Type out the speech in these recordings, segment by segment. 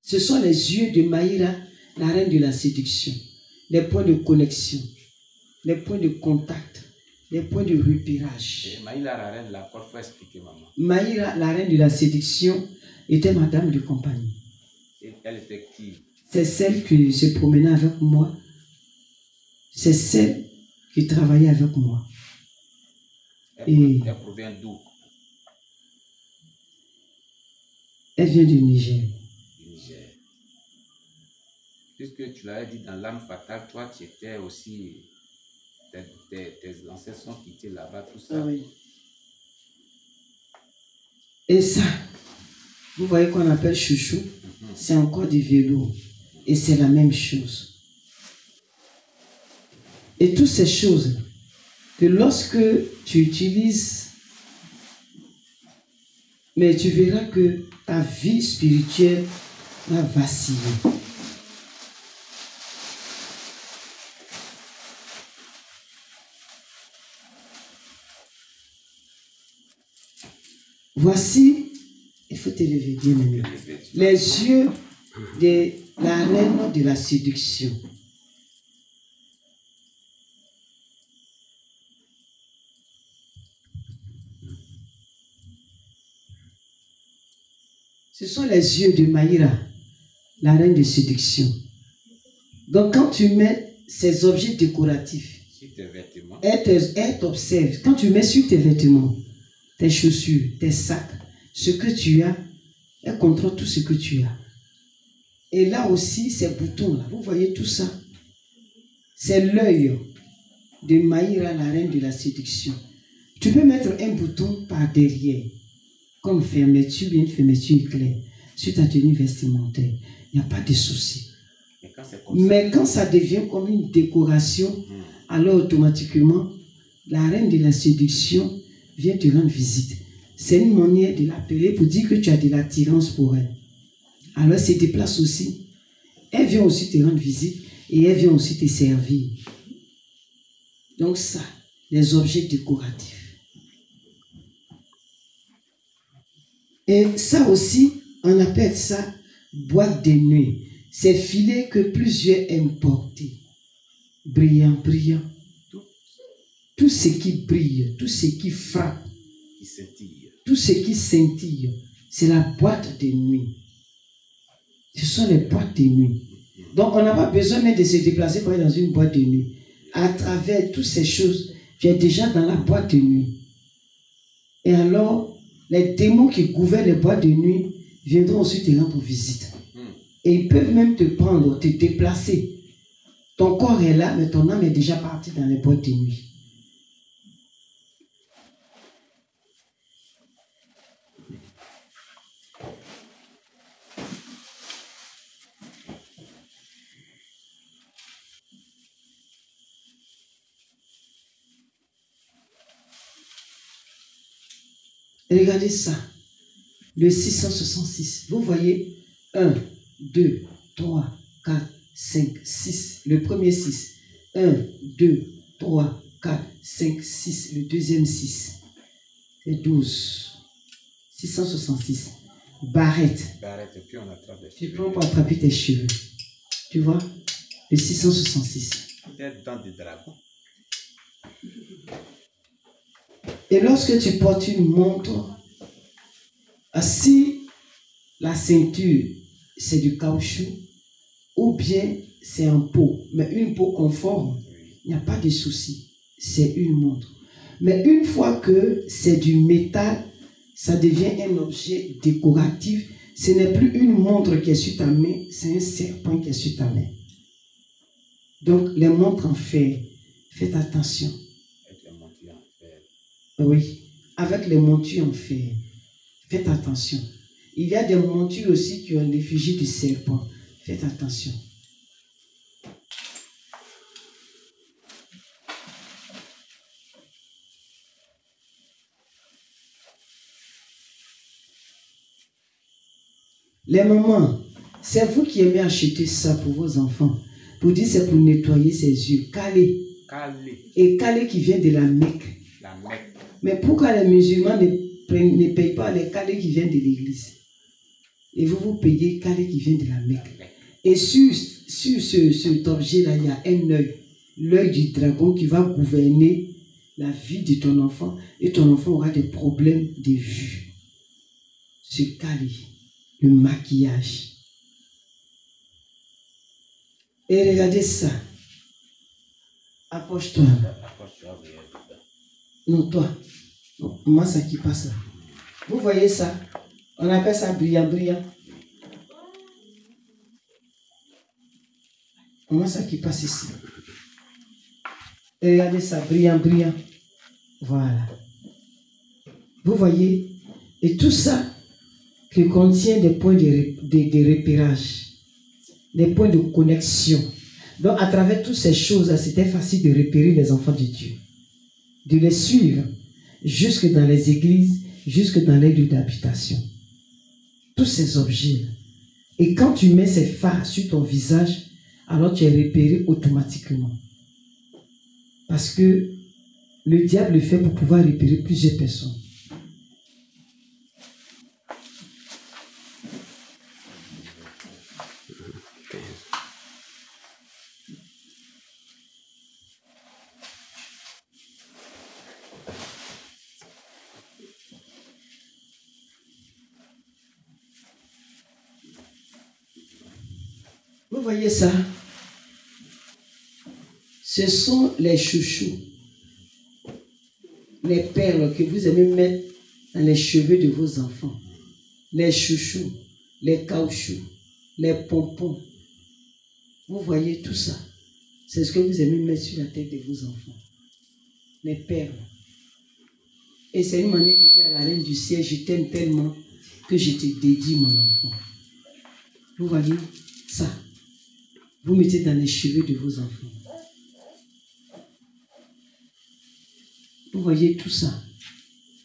Ce sont les yeux de Maïra, la reine de la séduction. Les points de connexion, les points de contact, les points de repérage. Et Maïra, la reine, là, il faut expliquer, maman. Maïra, la reine de la séduction, était ma dame de compagnie. Et elle était qui? C'est celle qui se promenait avec moi. C'est celle qui travaillait avec moi. Elle provient d'où? Elle vient du Niger. Du Niger. Puisque tu l'avais dit dans l'âme fatale, toi, tu étais aussi... Tes ancêtres sont quittés là-bas, tout ça. Ah oui. Et ça, vous voyez qu'on appelle chouchou, c'est encore du vélo. Et c'est la même chose. Et toutes ces choses, que lorsque tu utilises, mais tu verras que ta vie spirituelle va vaciller. Voici, il faut te lever bien maintenant, les yeux de la reine de la séduction. Ce sont les yeux de Maïra, la reine de séduction. Donc quand tu mets ces objets décoratifs, sur tes vêtements, elle t'observe. Quand tu mets sur tes vêtements, tes chaussures, tes sacs, ce que tu as, elle contrôle tout ce que tu as. Et là aussi, ces boutons-là, vous voyez tout ça, c'est l'œil de Maïra, la reine de la séduction. Tu peux mettre un bouton par derrière, comme fermeture, une fermeture éclair, sur ta tenue vestimentaire. Il n'y a pas de souci. Mais quand ça devient comme une décoration, alors automatiquement, la reine de la séduction vient te rendre visite. C'est une manière de l'appeler pour dire que tu as de l'attirance pour elle. Alors elle se déplace aussi. Elle vient aussi te rendre visite et elle vient aussi te servir. Donc ça, les objets décoratifs. Et ça aussi, on appelle ça boîte de nuit. C'est filets que plusieurs aiment porter. Brillant, brillant. Tout ce qui brille, tout ce qui frappe, tout ce qui scintille, c'est la boîte de nuit. Ce sont les boîtes de nuit. Donc on n'a pas besoin même de se déplacer pour aller dans une boîte de nuit. À travers toutes ces choses, tu es déjà dans la boîte de nuit. Et alors, les démons qui gouvernent les boîtes de nuit viendront aussi te rendre visite. Et ils peuvent même te prendre, te déplacer. Ton corps est là, mais ton âme est déjà partie dans les boîtes de nuit. Regardez ça. Le 666. Vous voyez 1, 2, 3, 4, 5, 6. Le premier 6. 1, 2, 3, 4, 5, 6. Le deuxième 6. C'est 12. 666. Barrette. Barrette, et puis on attrape les Tu cheveux. prends pour attraper tes cheveux. Tu vois? Le 666. Des dents de dragon. Et lorsque tu portes une montre, si la ceinture c'est du caoutchouc ou bien c'est en peau, mais une peau conforme, il n'y a pas de souci, c'est une montre. Mais une fois que c'est du métal, ça devient un objet décoratif. Ce n'est plus une montre qui est sur ta main, c'est un serpent qui est sur ta main. Donc les montres en fer, faites attention. Oui, avec les montures en fer, faites attention. Il y a des montures aussi qui ont l'effigie du serpent. Faites attention. Les mamans, c'est vous qui aimez acheter ça pour vos enfants. Pour dire c'est pour nettoyer ses yeux. Calé. Et calé qui vient de la Mecque. La Mecque. Mais pourquoi les musulmans ne payent pas les calés qui viennent de l'église? et vous payez Kali qui vient de la Mecque. Et sur cet objet-là, il y a un œil, l'œil du dragon qui va gouverner la vie de ton enfant, et ton enfant aura des problèmes de vue. Ce Kali, le maquillage. Et regardez ça. Approche-toi. Non, toi. Non, moi, ça qui passe là. Vous voyez ça? On appelle ça brillant. Moi, ça qui passe ici. Et regardez ça, brillant. Voilà. Vous voyez? Et tout ça qui contient des points de repérage, des points de connexion. Donc, à travers toutes ces choses-là, c'était facile de repérer les enfants de Dieu, de les suivre jusque dans les églises, jusque dans les lieux d'habitation. Tous ces objets. Et quand tu mets ces phares sur ton visage, alors tu es repéré automatiquement. Parce que le diable le fait pour pouvoir repérer plusieurs personnes. Vous voyez ça? Ce sont les chouchous, les perles que vous aimez mettre dans les cheveux de vos enfants. Les chouchous, les caoutchoucs, les pompons. Vous voyez tout ça? C'est ce que vous aimez mettre sur la tête de vos enfants. Les perles. Et c'est une manière de dire à la reine du ciel, je t'aime tellement que je te dédie mon enfant. Vous voyez ça? Vous mettez dans les cheveux de vos enfants. Vous voyez tout ça?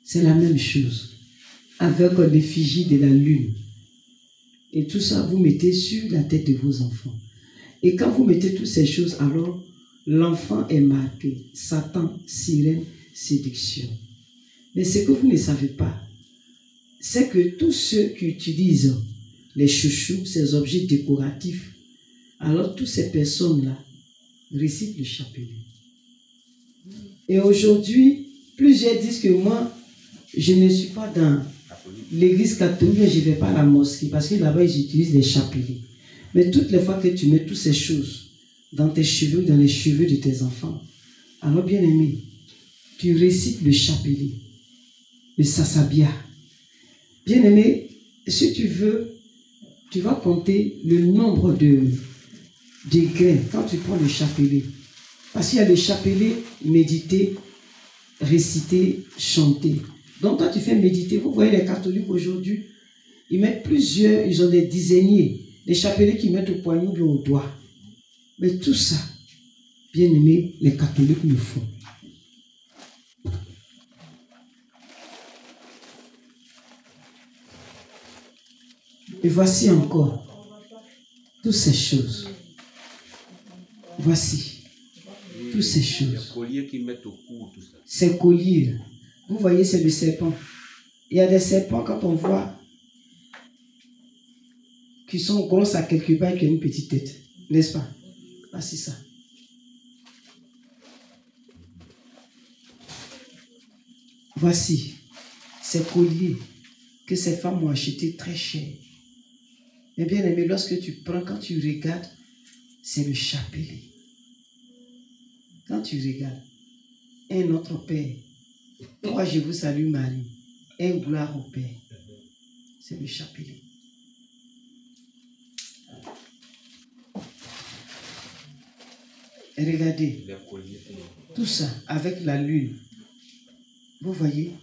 C'est la même chose. Avec l'effigie de la lune. Et tout ça, vous mettez sur la tête de vos enfants. Et quand vous mettez toutes ces choses, alors l'enfant est marqué. Satan, sirène, séduction. Mais ce que vous ne savez pas, c'est que tous ceux qui utilisent les chouchous, ces objets décoratifs, alors toutes ces personnes-là récitent le chapelet. Et aujourd'hui, plusieurs disent que moi, je ne suis pas dans l'église catholique, je ne vais pas à la mosquée, parce que là-bas, ils utilisent les chapelets. Mais toutes les fois que tu mets toutes ces choses dans tes cheveux, dans les cheveux de tes enfants, alors bien aimé, tu récites le chapelet, le sasabia. Bien aimé, si tu veux, tu vas compter le nombre de grains quand tu prends le chapelet. Parce qu'il y a le chapelet méditer, réciter, chanter. Donc toi tu fais méditer. Vous voyez les catholiques aujourd'hui, ils mettent plusieurs, ils ont des dizainiers, des chapelets qu'ils mettent au poignet ou bien au doigt. Mais tout ça, bien aimé, les catholiques le font. Et voici encore toutes ces choses. Voici toutes ces choses. Les colliers qu'ils mettent au cou, tout ça. Ces colliers, vous voyez, c'est le serpent. Il y a des serpents, quand on voit, qui sont grosses à quelque part et qui ont une petite tête. N'est-ce pas? Voici ça. Voici ces colliers que ces femmes ont achetés très cher. Mais bien aimé, lorsque tu prends, quand tu regardes, c'est le chapelet. Quand tu regardes, un autre Père, toi je vous salue Marie, un gloire au Père, c'est le chapelet. Et regardez, tout ça avec la lune, vous voyez,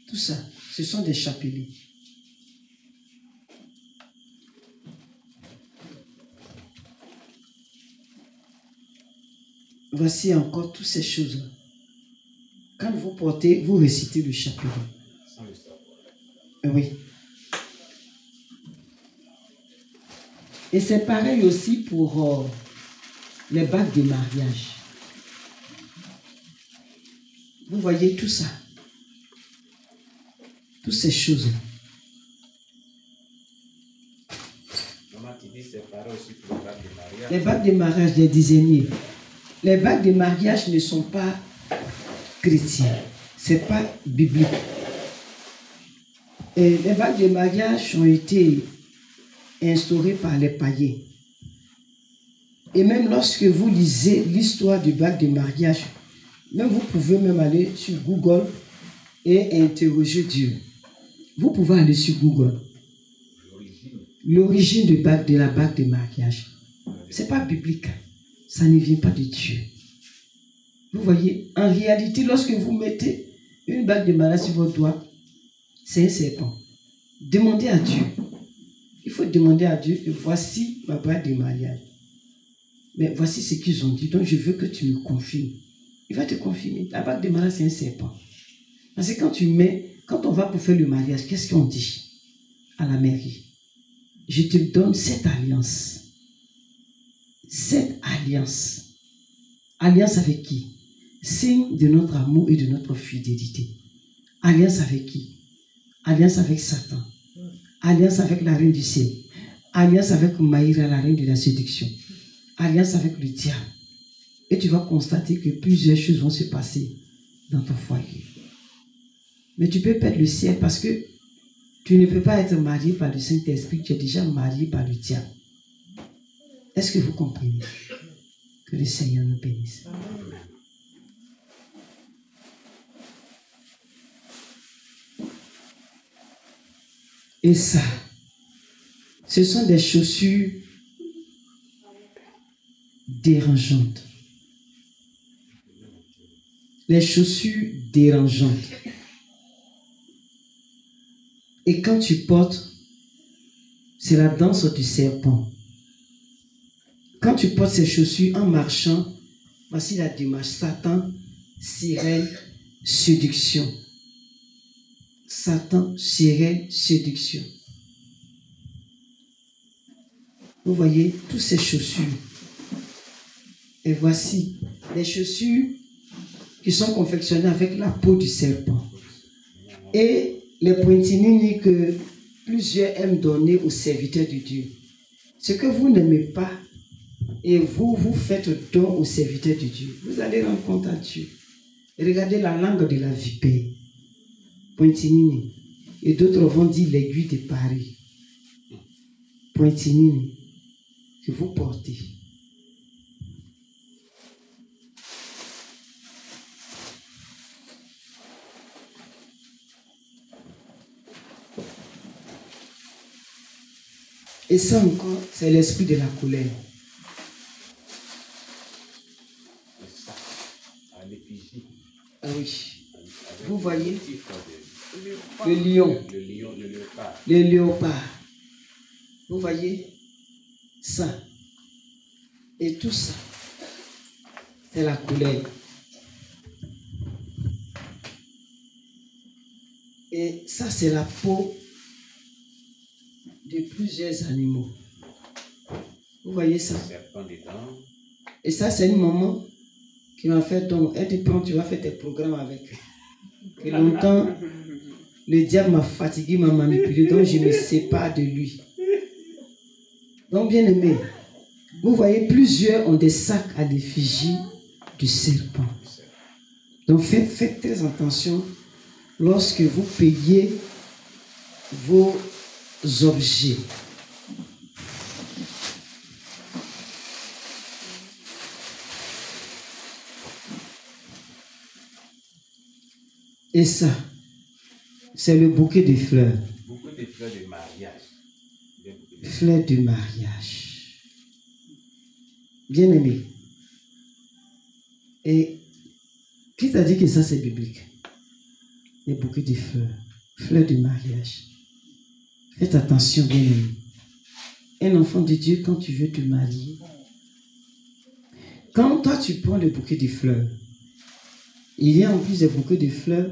tout ça, ce sont des chapelets. Voici encore toutes ces choses-là. Quand vous portez, vous récitez le chapelet. Oui. Et c'est pareil aussi pour les bagues de mariage. Vous voyez tout ça. Toutes ces choses. Maman, tu dis c'est pareil aussi pour les bagues de mariage. Les bagues de mariage des dizainiers. Les bagues de mariage ne sont pas chrétiens. Ce n'est pas biblique. Et les bagues de mariage ont été instaurées par les païens. Et même lorsque vous lisez l'histoire du bague de mariage, même vous pouvez même aller sur Google et interroger Dieu. Vous pouvez aller sur Google. L'origine de la bague de mariage. Ce n'est pas biblique. Ça ne vient pas de Dieu. Vous voyez, en réalité, lorsque vous mettez une bague de mariage sur votre doigt, c'est un serpent. Demandez à Dieu. Il faut demander à Dieu que voici ma bague de mariage. Mais voici ce qu'ils ont dit. Donc je veux que tu me confirmes. Il va te confirmer. La bague de mariage, c'est un serpent. Parce que quand on va pour faire le mariage, qu'est-ce qu'on dit à la mairie? Je te donne cette alliance. Cette alliance. Alliance avec qui? Signe de notre amour et de notre fidélité. Alliance avec qui? Alliance avec Satan. Alliance avec la reine du ciel. Alliance avec Maïra, la reine de la séduction. Alliance avec le diable. Et tu vas constater que plusieurs choses vont se passer dans ton foyer. Mais tu peux perdre le ciel parce que tu ne peux pas être marié par le Saint-Esprit, tu es déjà marié par le diable. Est-ce que vous comprenez? Que le Seigneur nous bénisse. Et ça, ce sont des chaussures dérangeantes. Les chaussures dérangeantes. Et quand tu portes, c'est la danse du serpent. Quand tu portes ces chaussures en marchant, voici la démarche. Satan, sirène, séduction. Satan, sirène, séduction. Vous voyez, toutes ces chaussures. Et voici les chaussures qui sont confectionnées avec la peau du serpent. Et les pointilles que plusieurs aiment donner aux serviteurs de Dieu. Ce que vous n'aimez pas, et vous faites don aux serviteurs de Dieu, vous allez rendre compte à Dieu. Regardez la langue de la vipère, pointinini. Et d'autres vont dire l'aiguille de Paris, pointinini, que vous portez. Et ça encore, c'est l'esprit de la colère. Ah oui. Vous voyez le lion. Le léopard. Vous voyez ça. Et tout ça, c'est la colère. Et ça, c'est la peau de plusieurs animaux. Vous voyez ça? Et ça, c'est une maman qui m'a fait don. Elle te prend, tu vas faire tes programmes avec. Et longtemps, le diable m'a fatigué, m'a manipulé, donc je me sépare de lui. Donc, bien aimé, vous voyez, plusieurs ont des sacs à l'effigie du serpent. Donc, faites très attention lorsque vous payez vos objets. Et ça, c'est le bouquet de fleurs. Bouquet de fleurs de mariage. Fleurs de mariage. Bien aimé. Et qui t'a dit que ça c'est biblique? Les bouquets de fleurs. Fleurs de mariage. Faites attention, bien aimé. Un enfant de Dieu, quand tu veux te marier, quand toi tu prends le bouquet de fleurs, il y a en plus des bouquets de fleurs